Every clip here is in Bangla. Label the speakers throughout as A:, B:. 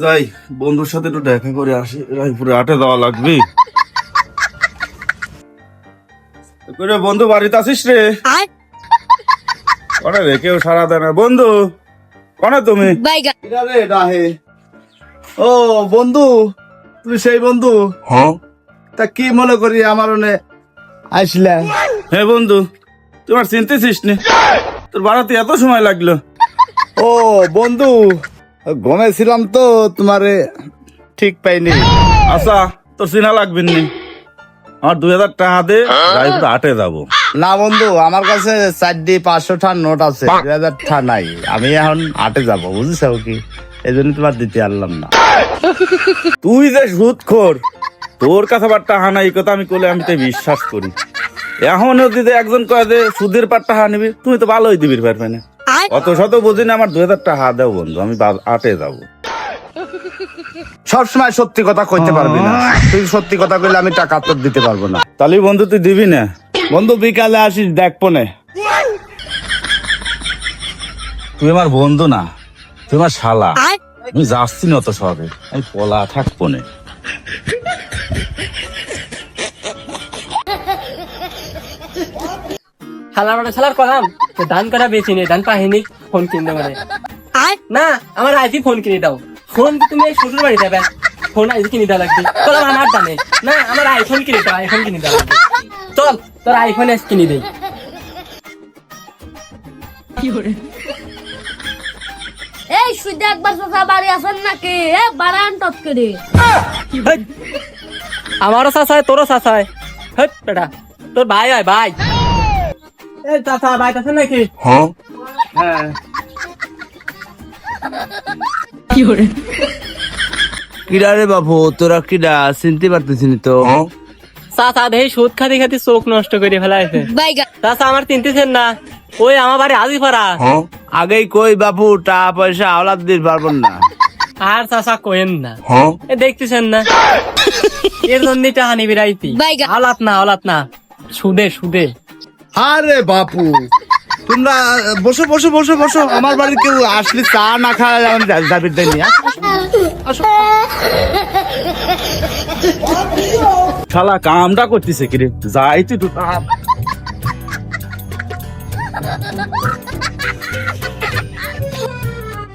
A: যাই বন্ধুর সাথে একটু দেখা করে আসি, রায়পুরে আটে যাওয়া লাগবে। করে বন্ধু বাড়িতে আসিস রে? কনে রে কেউ সারা দেয় না। বন্ধু কনে তুমি? রে ডাহে। ও বন্ধু, তুমি সেই বন্ধু? হ্যাঁ। তা কি মনে করি আমার আসলে? হ্যাঁ বন্ধু, তোমার চিনতেছিস নি? তোর বাড়াতে এত সময় লাগলো? ও বন্ধু, ঘুমেছিলাম তো, তোমারে ঠিক পাইনি। আচ্ছা তোর চিনা লাগবে নি, আমার 2000 টাকা দে, রায়পুরে আটে যাবো। না বন্ধু, আমার কাছে 4-500 টাকার নোট আছে, 2000 টাকা নাই। আমি এখন আটে যাবো, বুঝছো কি? এই জন্য তোমার দিতে পারলাম না। তুই যে সুদখোর, তোর কাছে আবার টাকা নাই, এই কথা আমি করলে আমি তো বিশ্বাস করি। এখন যদি একজন কয় যে সুদের পার টাকা নিবি, তুমি তো ভালোই দিবি পারবে না। অত শত বুঝি না, আমার 2000 টাকা দাও বন্ধু, আমি আটে যাবো। সবসময় সত্যি কথা কইতে পারবি না, তুই সত্যি কথা কইলে আমি টাকা তোর দিতে পারবো না। তাহলে বন্ধু তুই দিবি না? বন্ধু বিকালে আসিস, দেখবো না। তুই আমার বন্ধু না, তুই আমার শালা। আমি যাচ্ছি না অত সবে, আমি পলা থাকবো না।
B: শালার কলাম ধান কাটা বেশি নেই, ধান পাহিনি ফোন কিনতে পারে না। আমার আইজি ফোন কিনে দাও। ফোন তুমি শ্বশুর বাড়ি যাবে, ফোন আইজি কিনে দেওয়া লাগবে। কলাম আমার দামে না, আমার আইফোন কিনে দাও, আইফোন কিনে দেওয়া লাগবে। চল তোর আইফোন এস কিনে দেই।
C: এই সুদে একবার চাচা বাড়ি আসেন নাকি? বাড়ান টপ করে।
B: আমারও চাচায়, তোরও চাচায়। হেট বেটা, তোর ভাই হয় ভাই। এই চাচা ভাই আছে নাকি?
A: হ্যাঁ। কিরা রে বাবু, তোরা কিরা চিনতে পারতেছি তো?
B: চাচা দেহি সুদ খাতে খাতে চোখ নষ্ট করে ফেলাইছে। চাচা আমার চিনতেছেন না, ওই আমার বাড়ি হাজিপাড়া।
A: আগেই কই বাবু, টাকা পয়সা আওলাদ দিতে পারবেন না।
B: আর চাচা কোয়েন না, এ দেখতেছেন না, এর জন্য টাকা নিবি রাইতি। আলাত না, সুদে সুদে।
A: আরে বাপু, তোমরা বসো বসো বসো বসো, আমার বাড়ি কেউ আসলে চা না খায় আমি যাবি দেয়নি। শালা কামটা করতেছে কিরে, যাই তুই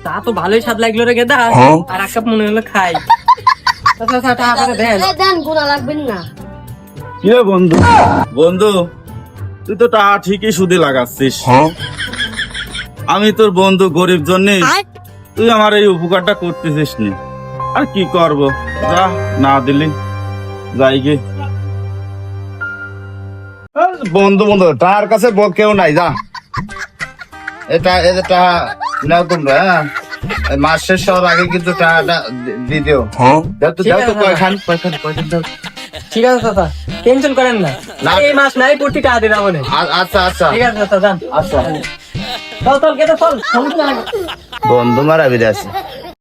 B: তা তো ভালোই স্বাদ লাগলো রে গেদা, আর এক কাপ মনে হলো খাই।
C: দেন, গুণা লাগবেন না।
A: কিরে বন্ধু, বন্ধু তুই তো টাকা ঠিকই সুদে লাগাচ্ছিস। আমি তোর বন্ধু, গরিব জন্য তুই আমার এই উপকারটা করতেছিস নি। আর কি করব, যা না দিলি যাই গে। বন্ধু বন্ধু টাকার কাছে কেউ নাই, যা এটা টাকা নাও তোমরা। মাস শেষ হওয়ার আগে কিন্তু টাকাটা দিয়ে দিও।
B: ঠিক আছে চাচা, টেনশন করেন না, এই মাস নাই প্রতি টাকা দিন আমাদের।
A: আচ্ছা আচ্ছা
B: ঠিক আছে চাচা, যান।
A: আচ্ছা।
B: চল চল গেদা চল, সমস্যা নাই।
A: বন্ধু মারা বিরাছে।